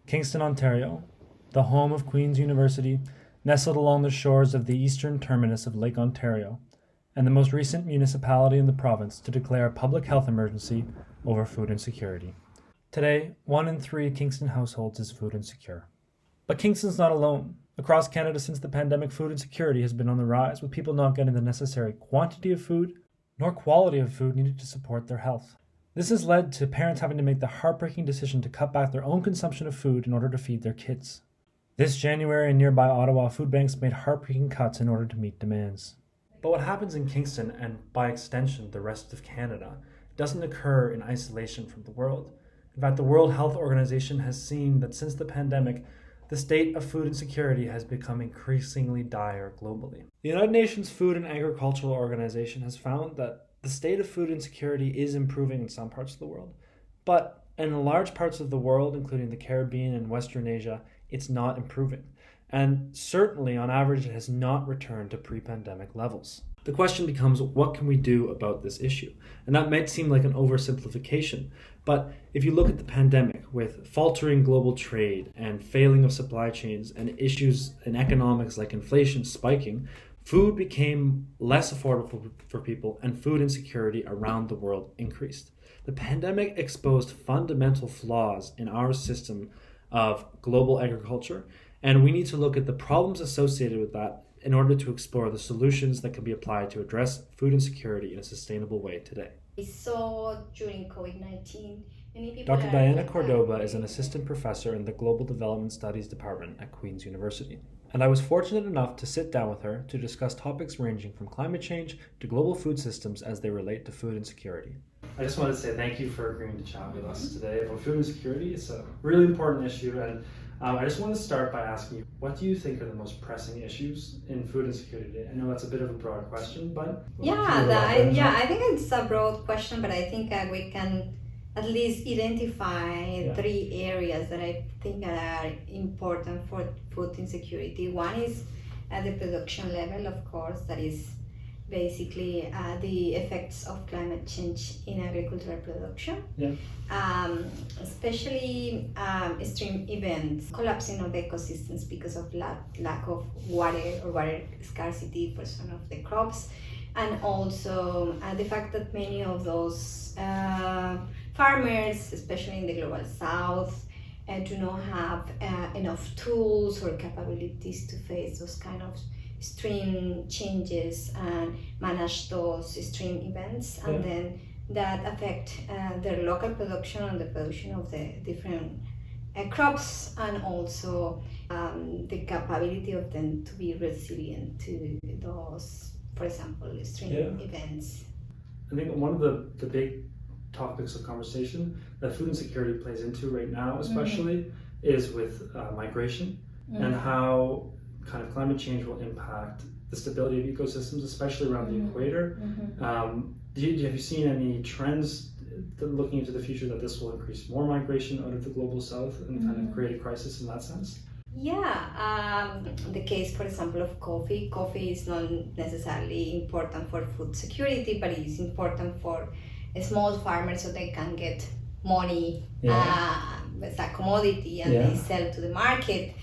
Kingston, Ontario, the home of Queen's University, nestled along the shores of the eastern terminus of Lake Ontario, and the most recent municipality in the province to declare a public health emergency over food insecurity. Today, 1 in 3 Kingston households is food insecure. But Kingston's not alone. Across Canada since the pandemic, food insecurity has been on the rise, with people not getting the necessary quantity of food nor quality of food needed to support their health. This has led to parents having to make the heartbreaking decision to cut back their own consumption of food in order to feed their kids. This January in nearby Ottawa, food banks made heartbreaking cuts in order to meet demands. But what happens in Kingston, and by extension the rest of Canada, doesn't occur in isolation from the world. In fact, the World Health Organization has seen that since the pandemic, the state of food insecurity has become increasingly dire globally. The United Nations Food and Agricultural Organization has found that the state of food insecurity is improving in some parts of the world, but in large parts of the world, including the Caribbean and Western Asia, it's not improving. And certainly, on average, it has not returned to pre-pandemic levels. The question becomes, what can we do about this issue? And that might seem like an oversimplification, but if you look at the pandemic with faltering global trade and failing of supply chains and issues in economics like inflation spiking, food became less affordable for people and food insecurity around the world increased. The pandemic exposed fundamental flaws in our system of global agriculture, and we need to look at the problems associated with that in order to explore the solutions that can be applied to address food insecurity in a sustainable way today. We saw during COVID-19, many people Dr. Diana Cordoba is an assistant professor in the Global Development Studies Department at Queen's University. And I was fortunate enough to sit down with her to discuss topics ranging from climate change to global food systems as they relate to food insecurity. I just wanted to say thank you for agreeing to chat with us today about food insecurity. It's a really important issue, and I just want to start by asking you, what do you think are the most pressing issues in food insecurity today? I know that's a bit of a broad question, but... I think it's a broad question, but I think we can at least identify 3 areas that I think are important for food insecurity. One is at the production level, of course, that is basically the effects of climate change in agricultural production, especially extreme events, collapsing of ecosystems because of lack of water or water scarcity for some of the crops, and also the fact that many of those farmers, especially in the global south, do not have enough tools or capabilities to face those kind of extreme changes and manage those extreme events, and then that affect their local production and the production of the different crops, and also the capability of them to be resilient to those, for example, extreme events. I think one of the big topics of conversation that food insecurity plays into right now, especially, is with migration and how kind of climate change will impact the stability of ecosystems, especially around the equator. Have you seen any trends looking into the future that this will increase more migration out of the global south and kind of create a crisis in that sense? The case, for example, of coffee. Coffee is not necessarily important for food security, but it is important for small farmers so they can get money as a commodity and they sell to the market.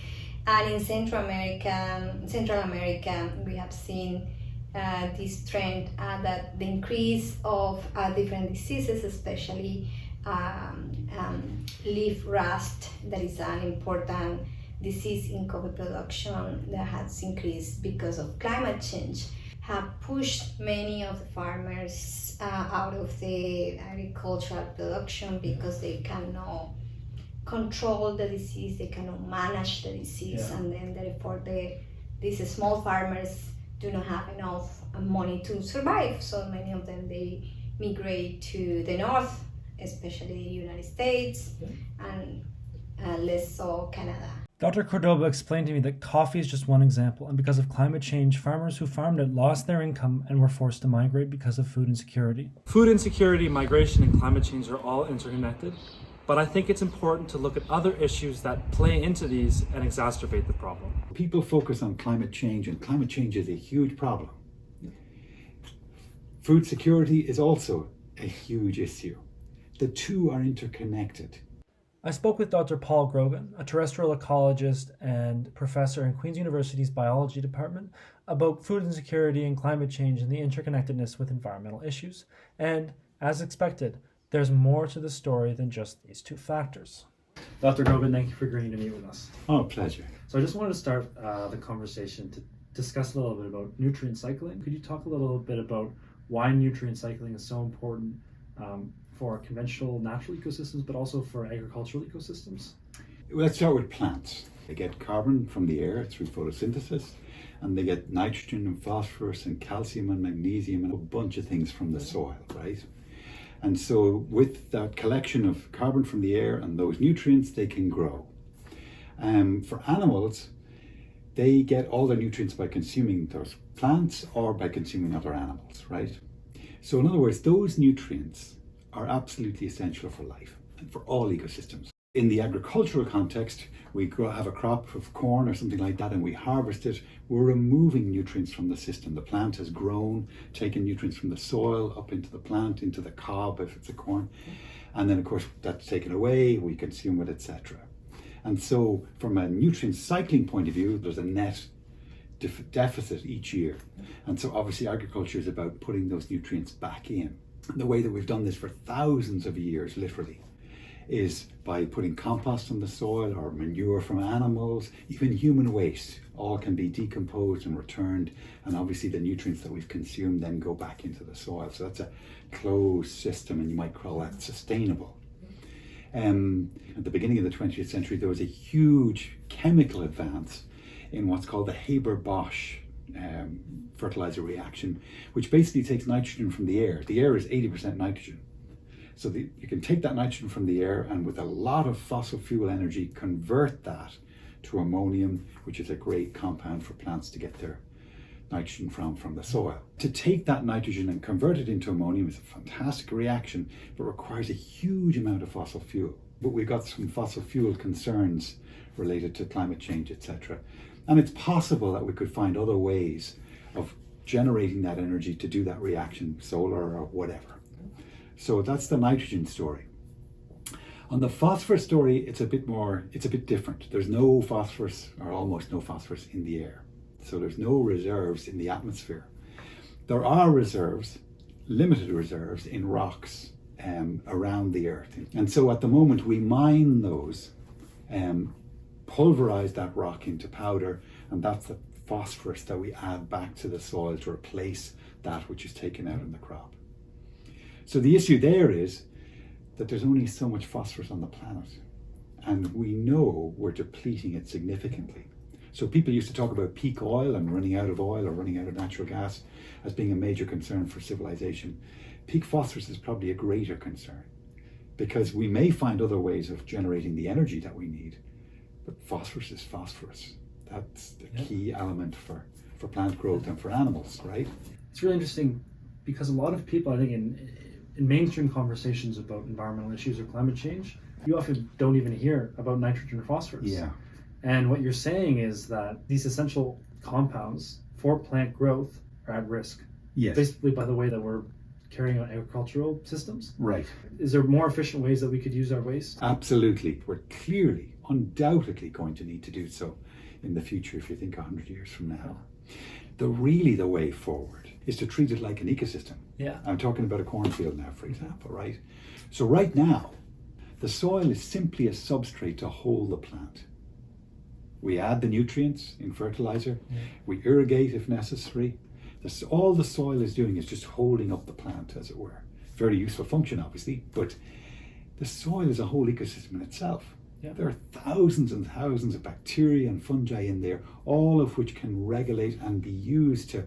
And in Central America, we have seen this trend that the increase of different diseases, especially leaf rust, that is an important disease in coffee production that has increased because of climate change, have pushed many of the farmers out of the agricultural production because they cannot control the disease, they cannot manage the disease, and then therefore these small farmers do not have enough money to survive. So many of them, they migrate to the north, especially the United States, and less so Canada. Dr. Cordoba explained to me that coffee is just one example, and because of climate change, farmers who farmed it lost their income and were forced to migrate because of food insecurity. Food insecurity, migration, and climate change are all interconnected, but I think it's important to look at other issues that play into these and exacerbate the problem. People focus on climate change, and climate change is a huge problem. Food security is also a huge issue. The two are interconnected. I spoke with Dr. Paul Grogan, a terrestrial ecologist and professor in Queen's University's biology department, about food insecurity and climate change and the interconnectedness with environmental issues. And, as expected, there's more to the story than just these two factors. Dr. Grogan, thank you for agreeing to meet with us. Oh, pleasure. So I just wanted to start the conversation to discuss a little bit about nutrient cycling. Could you talk a little bit about why nutrient cycling is so important for conventional natural ecosystems, but also for agricultural ecosystems? Let's start with plants. They get carbon from the air through photosynthesis, and they get nitrogen and phosphorus and calcium and magnesium and a bunch of things from the soil, right? And so with that collection of carbon from the air and those nutrients, they can grow. For animals, they get all their nutrients by consuming those plants or by consuming other animals, right? So in other words, those nutrients are absolutely essential for life and for all ecosystems. In the agricultural context, we have a crop of corn or something like that and we harvest it, we're removing nutrients from the system. The plant has grown, taken nutrients from the soil up into the plant, into the cob if it's a corn, and then of course that's taken away, we consume it, etc. And so from a nutrient cycling point of view, there's a net deficit each year. And so obviously agriculture is about putting those nutrients back in. And the way that we've done this for thousands of years, literally, is by putting compost on the soil or manure from animals, even human waste, all can be decomposed and returned. And obviously the nutrients that we've consumed then go back into the soil. So that's a closed system, and you might call that sustainable. At the beginning of the 20th century, there was a huge chemical advance in what's called the Haber-Bosch fertilizer reaction, which basically takes nitrogen from the air. The air is 80% nitrogen. So you can take that nitrogen from the air and with a lot of fossil fuel energy, convert that to ammonium, which is a great compound for plants to get their nitrogen from the soil. To take that nitrogen and convert it into ammonium is a fantastic reaction, but requires a huge amount of fossil fuel. But we've got some fossil fuel concerns related to climate change, etc. And it's possible that we could find other ways of generating that energy to do that reaction, solar or whatever. So that's the nitrogen story. On the phosphorus story, it's a bit different. There's no phosphorus, or almost no phosphorus, in the air. So there's no reserves in the atmosphere. There are reserves, limited reserves, in rocks around the earth. And so at the moment we mine those, pulverize that rock into powder, and that's the phosphorus that we add back to the soil to replace that which is taken out in the crop. So the issue there is that there's only so much phosphorus on the planet, and we know we're depleting it significantly. So people used to talk about peak oil and running out of oil or running out of natural gas as being a major concern for civilization. Peak phosphorus is probably a greater concern, because we may find other ways of generating the energy that we need, but phosphorus is phosphorus. That's the key element for plant growth and for animals, right? It's really interesting because a lot of people, I think, in mainstream conversations about environmental issues or climate change, you often don't even hear about nitrogen or phosphorus. Yeah. And what you're saying is that these essential compounds for plant growth are at risk. Yes. Basically by the way that we're carrying out agricultural systems. Right. Is there more efficient ways that we could use our waste? Absolutely. We're clearly, undoubtedly going to need to do so in the future, if you think 100 years from now. The way forward is to treat it like an ecosystem. Yeah. I'm talking about a cornfield now, for example, right? So right now, the soil is simply a substrate to hold the plant. We add the nutrients in fertilizer, we irrigate if necessary. All the soil is doing is just holding up the plant, as it were. Very useful function, obviously, but the soil is a whole ecosystem in itself. Yeah. There are thousands and thousands of bacteria and fungi in there, all of which can regulate and be used to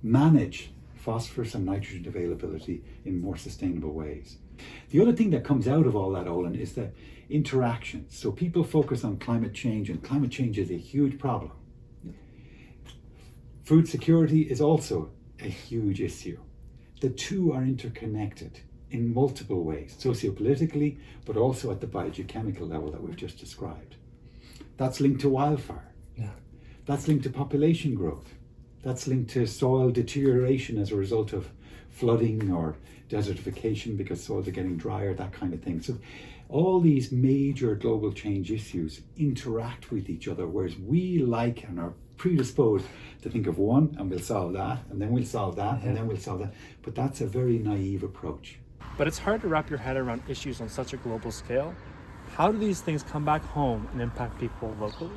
manage phosphorus and nitrogen availability in more sustainable ways. The other thing that comes out of all that, Olin, is the interactions. So people focus on climate change, and climate change is a huge problem. Food security is also a huge issue. The two are interconnected in multiple ways, sociopolitically, but also at the biogeochemical level that we've just described. That's linked to wildfire. Yeah. That's linked to population growth. That's linked to soil deterioration as a result of flooding or desertification because soils are getting drier, that kind of thing. So All these major global change issues interact with each other, whereas we like and are predisposed to think of one and we'll solve that, and then we'll solve that, and then we'll solve that. But that's a very naive approach. But it's hard to wrap your head around issues on such a global scale. How do these things come back home and impact people locally?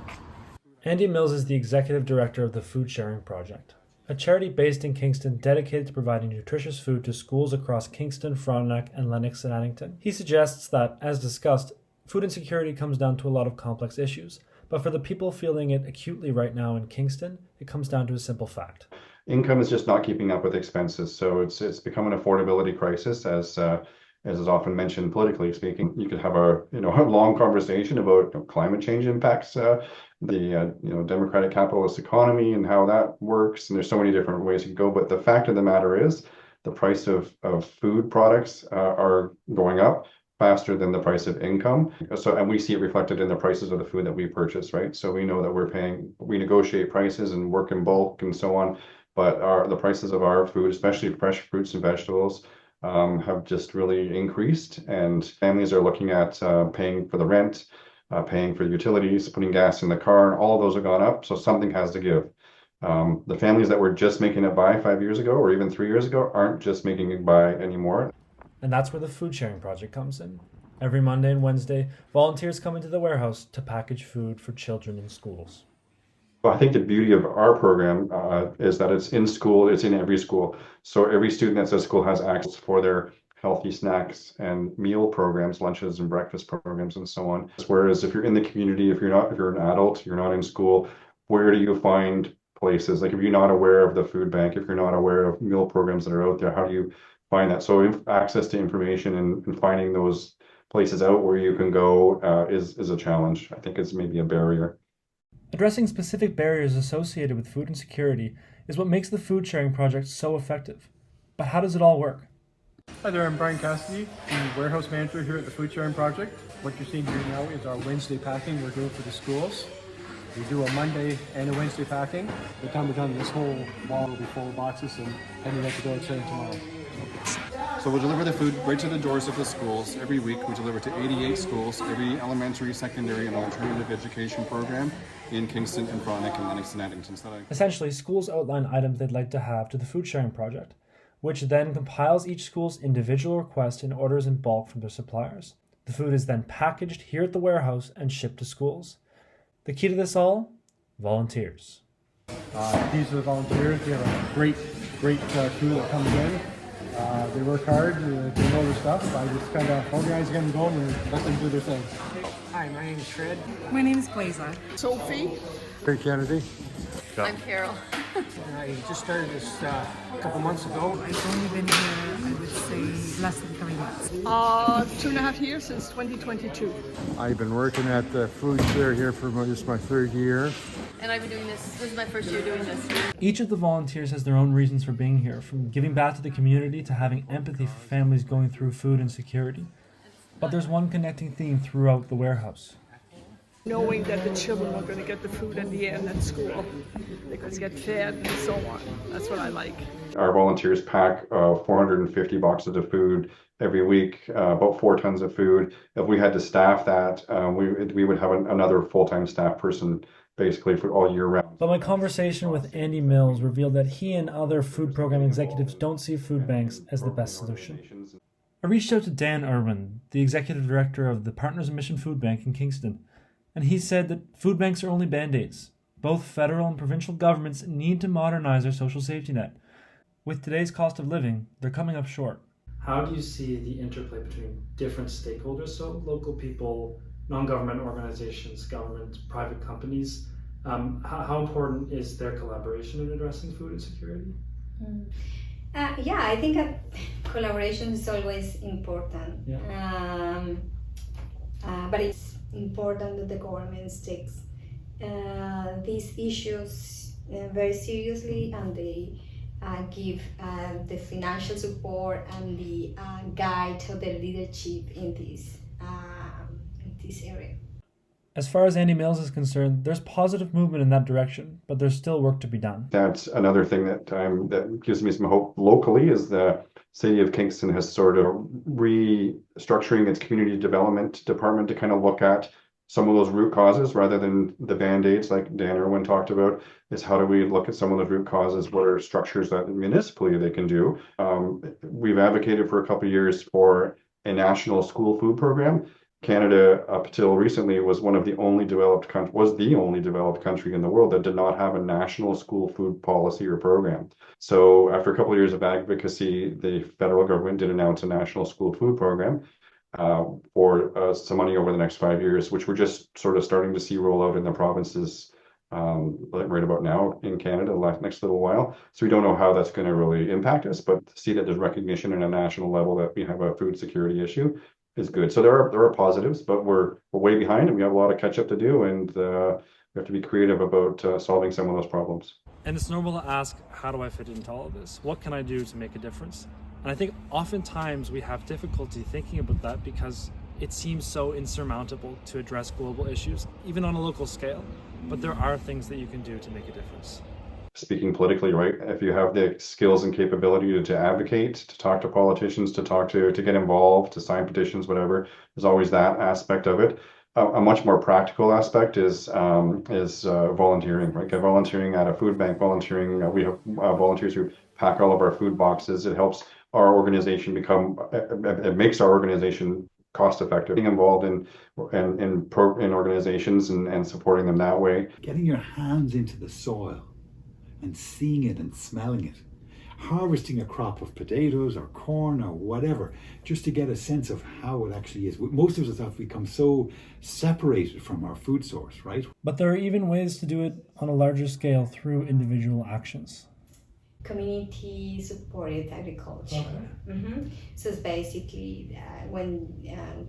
Andy Mills is the executive director of the Food Sharing Project, a charity based in Kingston dedicated to providing nutritious food to schools across Kingston, Frontenac, and Lennox and Addington. He suggests that, as discussed, food insecurity comes down to a lot of complex issues, but for the people feeling it acutely right now in Kingston, it comes down to a simple fact. Income is just not keeping up with expenses, so it's become an affordability crisis, as is often mentioned politically speaking. You could have a long conversation about climate change impacts, the democratic capitalist economy and how that works, and there's so many different ways you can go. But the fact of the matter is, the price of food products are going up faster than the price of income. So, and we see it reflected in the prices of the food that we purchase, right? So we know that we negotiate prices and work in bulk and so on, but the prices of our food, especially fresh fruits and vegetables, have just really increased, and families are looking at paying for the rent, paying for utilities, putting gas in the car, and all of those have gone up, so something has to give. The families that were just making it by 5 years ago or even 3 years ago aren't just making it by anymore. And that's where the Food Sharing Project comes in. Every Monday and Wednesday, volunteers come into the warehouse to package food for children in schools. I think the beauty of our program is that it's in school, it's in every school. So every student that's at school has access for their healthy snacks and meal programs, lunches and breakfast programs and so on. Whereas if you're in the community, if you're an adult, you're not in school, where do you find places? Like if you're not aware of the food bank, if you're not aware of meal programs that are out there, how do you find that? So access to information and finding those places out where you can go is a challenge. I think it's maybe a barrier. Addressing specific barriers associated with food insecurity is what makes the Food Sharing Project so effective. But how does it all work? Hi there, I'm Brian Cassidy, the warehouse manager here at the Food Sharing Project. What you're seeing here now is our Wednesday packing we're doing for the schools. We do a Monday and a Wednesday packing. By the time we're done, this whole wall will be full of boxes and heading out the door starting tomorrow. So we'll deliver the food right to the doors of the schools. Every week we deliver to 88 schools, every elementary, secondary, and alternative education program in Kingston and Frontenac and Lennox and Addington. Essentially, schools outline items they'd like to have to the Food Sharing Project, which then compiles each school's individual request and orders in bulk from their suppliers. The food is then packaged here at the warehouse and shipped to schools. The key to this all? Volunteers. These are the volunteers. We have a great crew that comes in. They work hard, they know their stuff. I just kind of organize them and go and let them do their thing. Hi, my name is Fred. My name is Glaza. Sophie. Craig Kennedy. I'm Carol. I just started this a couple months ago. I've only been here, I would say, less than 3 months. 2.5 years, since 2022. I've been working at the food share here for this is my third year. And I've been doing this is my first year doing this. Each of the volunteers has their own reasons for being here, from giving back to the community to having empathy for families going through food insecurity. But there's one connecting theme throughout the warehouse. Knowing that the children are going to get the food at the end at school. They're going to get fed and so on. That's what I like. Our volunteers pack 450 boxes of food every week, about 4 tons of food. If we had to staff that, we would have another full-time staff person basically for all year round. But my conversation with Andy Mills revealed that he and other food program executives don't see food banks as the best solution. I reached out to Dan Irwin, the executive director of the Partners in Mission Food Bank in Kingston, and he said that food banks are only band-aids. Both federal and provincial governments need to modernize their social safety net. With today's cost of living, they're coming up short. How do you see the interplay between different stakeholders, so local people, non-government organizations, government, private companies? How important is their collaboration in addressing food insecurity? Yeah, I think collaboration is always important. Yeah. But it's important that the government takes these issues very seriously, and they give the financial support and the guide to the leadership in this area. As far as Andy Mills is concerned, there's positive movement in that direction, but there's still work to be done. That's another thing that gives me some hope locally is the city of Kingston has sort of restructuring its community development department to kind of look at some of those root causes rather than the band-aids like Dan Irwin talked about, is how do we look at some of those root causes? What are structures that municipally they can do? We've advocated for a couple of years for a national school food program. Canada, up till recently, was the only developed country in the world that did not have a national school food policy or program. So after a couple of years of advocacy, the federal government did announce a national school food program for some money over the next 5 years, which we're just sort of starting to see roll out in the provinces right about now in Canada, the next little while. So we don't know how that's going to really impact us, but to see that there's recognition at a national level that we have a food security issue is good. So there are positives, but we're way behind and we have a lot of catch up to do, and we have to be creative about solving some of those problems. And it's normal to ask, how do I fit into all of this? What can I do to make a difference? And I think oftentimes we have difficulty thinking about that because it seems so insurmountable to address global issues, even on a local scale. But there are things that you can do to make a difference. Speaking politically, right? If you have the skills and capability to advocate, to talk to politicians, to get involved, to sign petitions, whatever, there's always that aspect of it. A much more practical aspect is volunteering, right? Volunteering at a food bank, volunteering. We have volunteers who pack all of our food boxes. It helps our organization it makes our organization cost effective. Being involved in organizations and supporting them that way. Getting your hands into the soil and seeing it and smelling it, harvesting a crop of potatoes or corn or whatever, just to get a sense of how it actually is. Most of us have become so separated from our food source, right? But there are even ways to do it on a larger scale through individual actions. Community supported agriculture. Okay. So it's basically when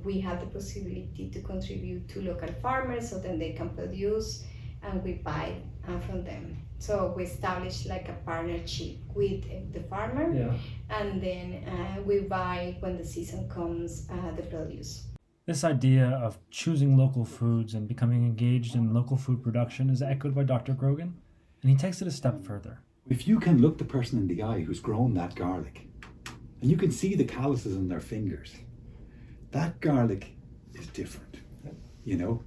we have the possibility to contribute to local farmers, so then they can produce and we buy from them. So we establish like a partnership with the farmer, and then we buy when the season comes the produce. This idea of choosing local foods and becoming engaged in local food production is echoed by Dr. Grogan, and he takes it a step further. If you can look the person in the eye who's grown that garlic, and you can see the calluses on their fingers, that garlic is different. You know,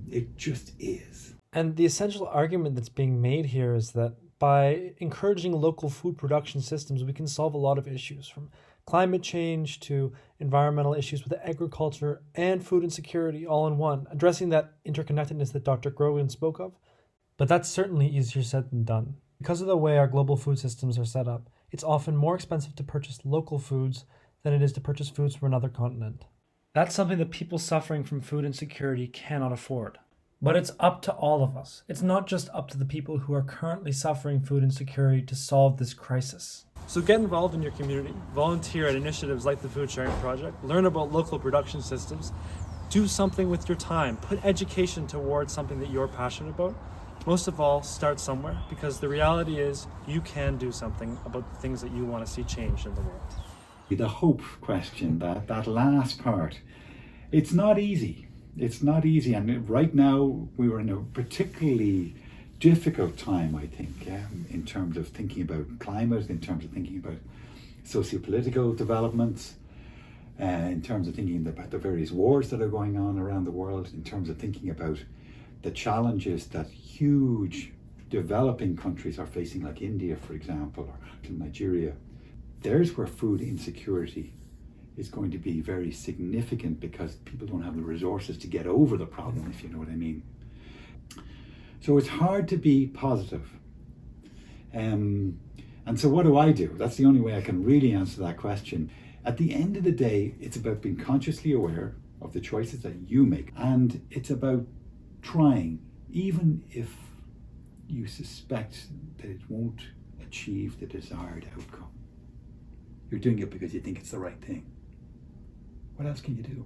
it just is. And the essential argument that's being made here is that by encouraging local food production systems, we can solve a lot of issues, from climate change to environmental issues with agriculture and food insecurity all in one, addressing that interconnectedness that Dr. Grogan spoke of. But that's certainly easier said than done. Because of the way our global food systems are set up, it's often more expensive to purchase local foods than it is to purchase foods from another continent. That's something that people suffering from food insecurity cannot afford. But it's up to all of us. It's not just up to the people who are currently suffering food insecurity to solve this crisis. So get involved in your community, volunteer at initiatives like the Food Sharing Project, learn about local production systems, do something with your time, put education towards something that you're passionate about. Most of all, start somewhere, because the reality is you can do something about the things that you want to see changed in the world. The hope question, that last part, it's not easy. It's not easy, and right now we were in a particularly difficult time, I think, in terms of thinking about climate, in terms of thinking about socio-political developments, in terms of thinking about the various wars that are going on around the world, in terms of thinking about the challenges that huge developing countries are facing, like India, for example, or Nigeria. There's where food insecurity is going to be very significant, because people don't have the resources to get over the problem, if you know what I mean. So it's hard to be positive. And so what do? That's the only way I can really answer that question. At the end of the day, it's about being consciously aware of the choices that you make. And it's about trying, even if you suspect that it won't achieve the desired outcome. You're doing it because you think it's the right thing. What else can you do?